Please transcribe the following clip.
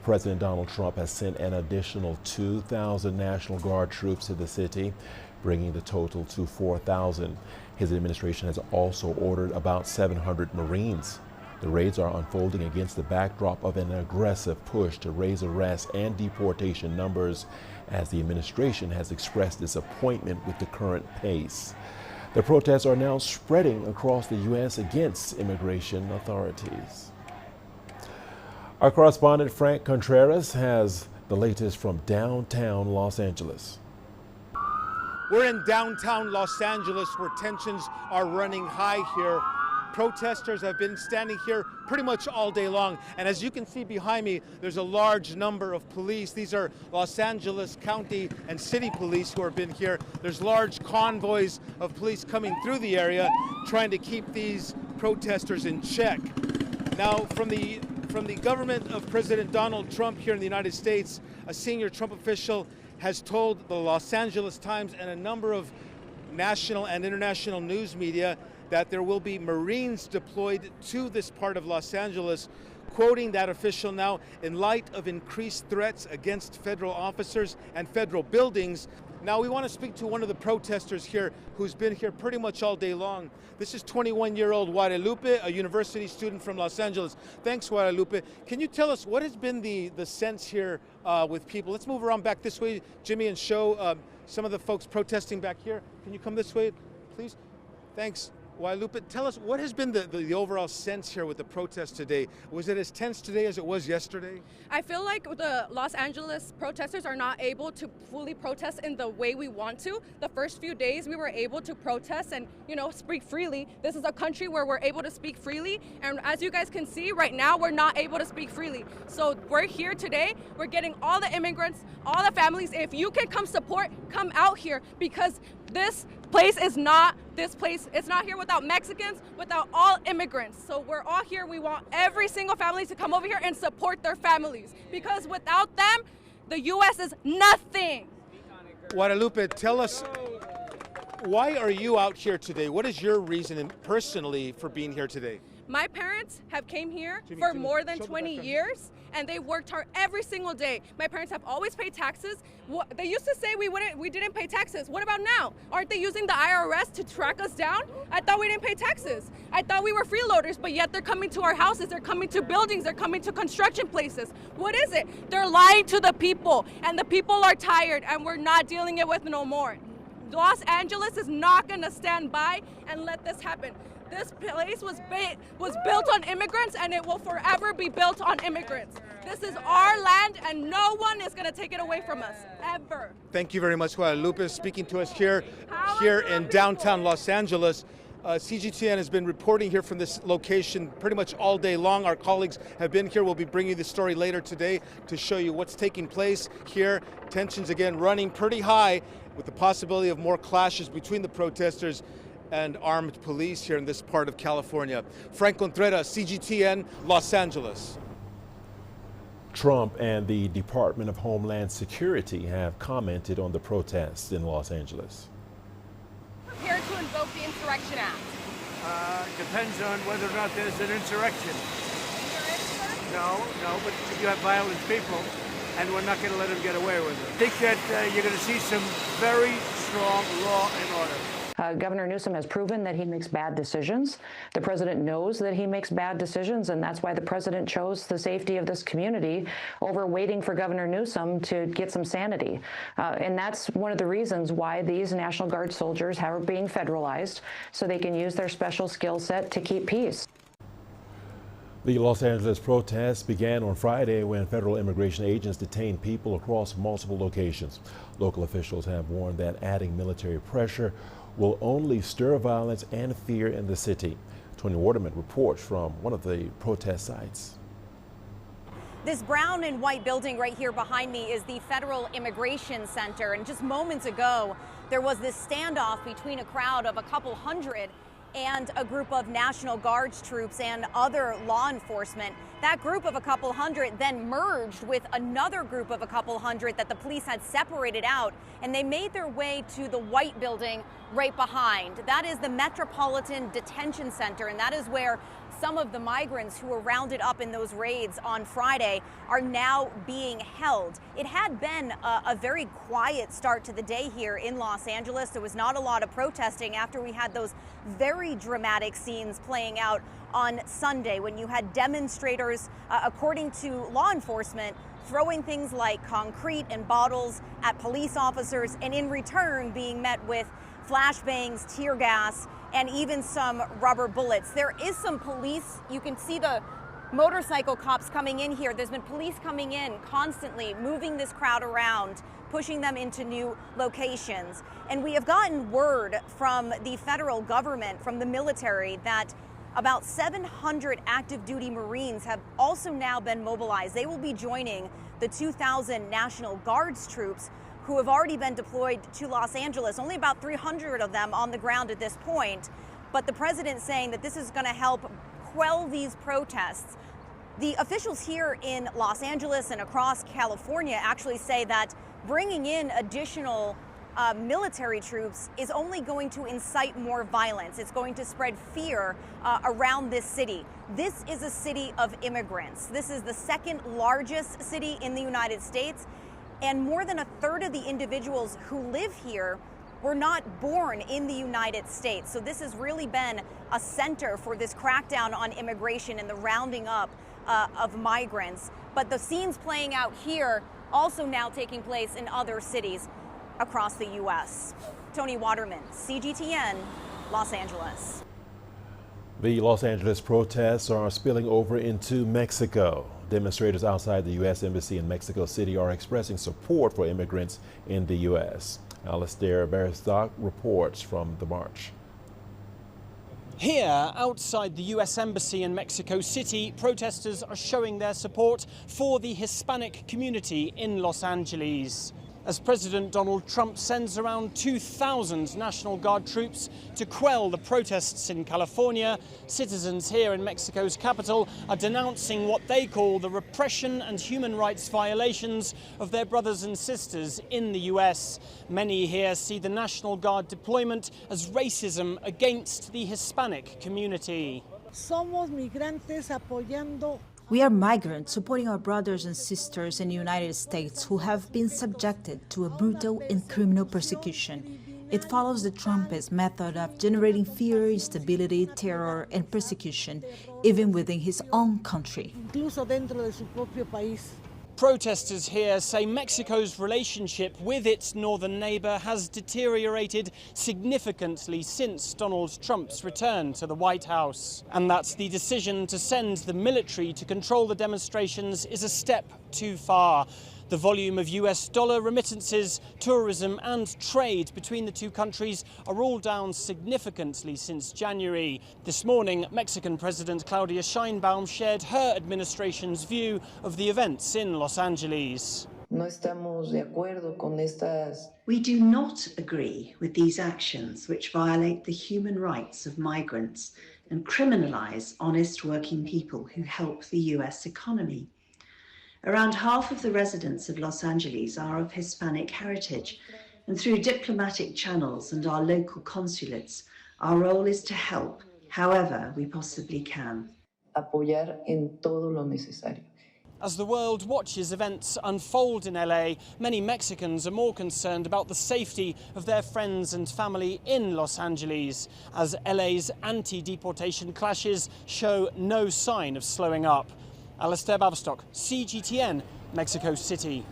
President Donald Trump has sent an additional 2,000 National Guard troops to the city, bringing the total to 4,000. His administration has also ordered about 700 Marines. The raids are unfolding against the backdrop of an aggressive push to raise arrest and deportation numbers, as the administration has expressed disappointment with the current pace. The protests are now spreading across the U.S. against immigration authorities. Our correspondent Frank Contreras has the latest from downtown Los Angeles. We're in downtown Los Angeles where tensions are running high here. Protesters have been standing here pretty much all day long. And as you can see behind me, there's a large number of police. These are Los Angeles County and City Police who have been here. There's large convoys of police coming through the area trying to keep these protesters in check. Now, from the government of President Donald Trump here in the United States, a senior Trump official has told the Los Angeles Times and a number of national and international news media that there will be Marines deployed to this part of Los Angeles, quoting that official now, in light of increased threats against federal officers and federal buildings. Now we want to speak to one of the protesters here who's been here pretty much all day long. This is 21-year-old Guadalupe, a university student from Los Angeles. Thanks, Guadalupe. Can you tell us what has been the sense here with people? Let's move around back this way, Jimmy, and show some of the folks protesting back here. Can you come this way, please? Thanks. Guadalupe, tell us, what has been the overall sense here with the protest today? Was it as tense today as it was yesterday? I feel like the Los Angeles protesters are not able to fully protest in the way we want to. The first few days we were able to protest and, speak freely. This is a country where we're able to speak freely. And as you guys can see, right now we're not able to speak freely. So we're here today. We're getting all the immigrants, all the families. If you can come support, come out here, because this place is not here without Mexicans, without all immigrants. So we're all here. We want every single family to come over here and support their families, because without them, the U.S. is nothing. Guadalupe, tell us, why are you out here today? What is your reason personally for being here today? My parents have came here for more than 20 years, and they worked hard every single day. My parents have always paid taxes. They used to say we didn't pay taxes. What about now? Aren't they using the IRS to track us down? I thought we didn't pay taxes. I thought we were freeloaders, but yet they're coming to our houses, they're coming to buildings, they're coming to construction places. What is it? They're lying to the people, and the people are tired, and we're not dealing it with no more. Los Angeles is not gonna stand by and let this happen. This place was built on immigrants, and it will forever be built on immigrants. This is our land, and no one is going to take it away from us, ever. Thank you very much, Guadalupe, speaking to us here in downtown Los Angeles. CGTN has been reporting here from this location pretty much all day long. Our colleagues have been here. We'll be bringing the story later today to show you what's taking place here. Tensions again running pretty high, with the possibility of more clashes between the protesters and armed police here in this part of California. Frank Contreras, CGTN, Los Angeles. Trump and the Department of Homeland Security have commented on the protests in Los Angeles. Prepared to invoke the Insurrection Act? Depends on whether or not there's an insurrection. There is, sir? No, but you have violent people, and we're not going to let them get away with it. I think that you're going to see some very strong law and order. Governor Newsom has proven that he makes bad decisions. The president knows that he makes bad decisions, and that's why the president chose the safety of this community over waiting for Governor Newsom to get some sanity. And that's one of the reasons why these National Guard soldiers are being federalized, so they can use their special skill set to keep peace. The Los Angeles protests began on Friday when federal immigration agents detained people across multiple locations. Local officials have warned that adding military pressure will only stir violence and fear in the city. Tony Waterman reports from one of the protest sites. This brown and white building right here behind me is the Federal Immigration Center. And just moments ago, there was this standoff between a crowd of a couple hundred and a group of National Guards troops and other law enforcement. That group of a couple hundred then merged with another group of a couple hundred that the police had separated out, and they made their way to the white building right behind. That is the Metropolitan Detention Center, and that is where some of the migrants who were rounded up in those raids on Friday are now being held. It had been a very quiet start to the day here in Los Angeles. There was not a lot of protesting after we had those very dramatic scenes playing out on Sunday when you had demonstrators, according to law enforcement, throwing things like concrete and bottles at police officers, and in return being met with flashbangs, tear gas, and even some rubber bullets. There is some police. You can see the motorcycle cops coming in here. There's been police coming in constantly, moving this crowd around, pushing them into new locations. And we have gotten word from the federal government, from the military, that about 700 active duty Marines have also now been mobilized. They will be joining the 2,000 National Guard's troops who have already been deployed to Los Angeles. Only about 300 of them on the ground at this point. But the president saying that this is going to help quell these protests. The officials here in Los Angeles and across California actually say that bringing in additional military troops is only going to incite more violence. It's going to spread fear around this city. This is a city of immigrants. This is the second largest city in the United States, and more than a third of the individuals who live here were not born in the United States. So this has really been a center for this crackdown on immigration and the rounding up of migrants. But the scenes playing out here also now taking place in other cities across the U.S. Tony Waterman, CGTN, Los Angeles. The Los Angeles protests are spilling over into Mexico. Demonstrators outside the U.S. Embassy in Mexico City are expressing support for immigrants in the U.S. Alistair Bairstock reports from the march. Here, outside the U.S. Embassy in Mexico City, protesters are showing their support for the Hispanic community in Los Angeles, as President Donald Trump sends around 2,000 National Guard troops to quell the protests in California. Citizens here in Mexico's capital are denouncing what they call the repression and human rights violations of their brothers and sisters in the US. Many here see the National Guard deployment as racism against the Hispanic community. Somos migrantes apoyando. We are migrants supporting our brothers and sisters in the United States who have been subjected to a brutal and criminal persecution. It follows the Trumpist method of generating fear, instability, terror, and persecution, even within his own country. Incluso dentro de su propio país. Protesters here say Mexico's relationship with its northern neighbor has deteriorated significantly since Donald Trump's return to the White House, and that the decision to send the military to control the demonstrations is a step too far. The volume of US dollar remittances, tourism and trade between the two countries are all down significantly since January. This morning, Mexican President Claudia Sheinbaum shared her administration's view of the events in Los Angeles. We do not agree with these actions which violate the human rights of migrants and criminalize honest working people who help the US economy. Around half of the residents of Los Angeles are of Hispanic heritage, and through diplomatic channels and our local consulates, our role is to help however we possibly can. Apoyar en todo lo necesario. As the world watches events unfold in LA, many Mexicans are more concerned about the safety of their friends and family in Los Angeles, as LA's anti-deportation clashes show no sign of slowing up. Alistair Bairstock, CGTN, Mexico City.